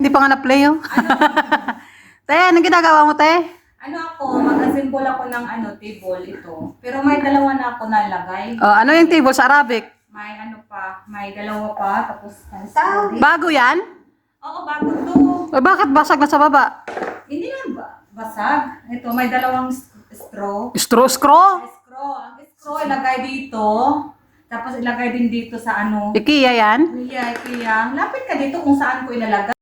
Hindi pa nga na-play oh. Te, anong ginagawa mo, te? Ano ako, mag-assemble ako ng table ito. Pero may dalawa na ako nalagay. Oh, ano yung table sa Arabic? May may dalawa pa, tapos Bago yan? Oo, bago to. Bakit basag na sa baba? Hindi na basag. Ito, may dalawang straw. Straw? Ang straw ilagay dito. Tapos ilagay din dito sa IKEA yan? Kaya, lapit ka dito kung saan ko ilalagay.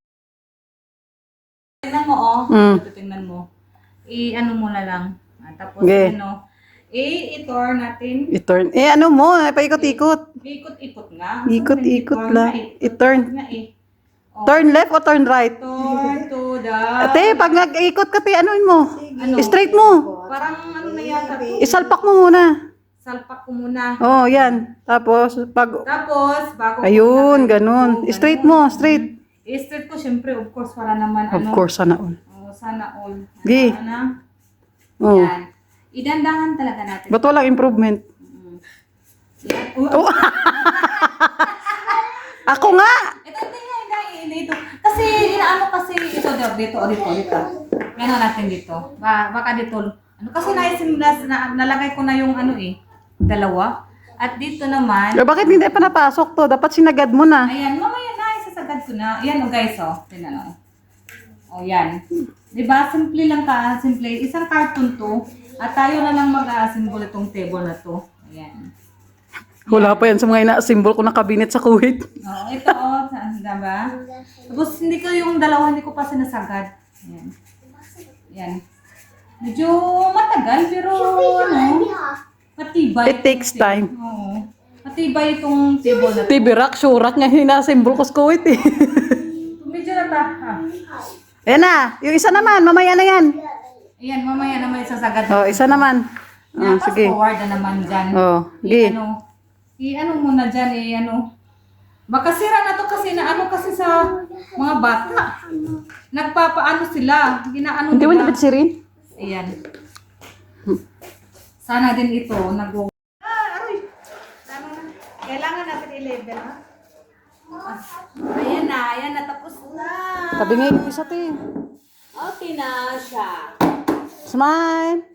Tingnan mo, oh. Ito, tingnan mo. I-ano mo na lang. Tapos, Okay. i-turn natin. I-turn. Ano mo? Paikot-ikot. Ikot-ikot nga. Ikot-ikot lang. I-turn. Nga Oh. Turn left o turn right? Turn to the... Ate, pag nag-ikot ka, te, anuin mo? Straight mo. Parang na yata to. Isalpak mo muna. Salpak ko muna. Oh, yan. Tapos, Tapos, bago ko ayun, ilagay ganun. ito, Straight mo, straight. I-straight ko, syempre, of course, para naman, Of course, sana all. sana all. Gi. Oh. Yan. Idandahan talaga natin. Ba't walang improvement? Yan. Oh. Ako nga! Dito. Kasi, kasi ito dito. Ano natin dito. Baka dito. Kasi nalagay ko na yung dalawa. At dito naman. Bakit hindi pa napasok to? Dapat sinagad mo na. Ayan, mamaya na, isasagad ko na. Ayan guys, tingnan o. Yan. Diba, simple lang ka, simple. Isang carton to. At tayo na lang mag-assemble itong table na to. Ayan. Wala pa yan sa mga ina-assemble ko na cabinet sa Kuwait. Oo, ito diba? Tapos hindi ko pa sinasagad. Ayan. Yan. Medyo matagal pero matibay. It takes time. Oo. Matibay itong table na to. TV rack, surat nga ina-assemble ko sa Kuwait eh. Medyo na Ayan na, yung isa naman, mamaya na yan. Ayan, mamaya naman isasagad. Oh, isa naman. Oh, Fast sige. forward na naman dyan. Oh, sige. I-ano mo na dyan, Baka sira na to kasi kasi sa mga bata. Nagpapaano sila. Ginaano Hindi mo nila. napit si Rin? Ayan. Sana din ito, kailangan natin i-label, ha? Ayan na, tapos na. Tabi nga yung isa te. Okay na siya. Smile.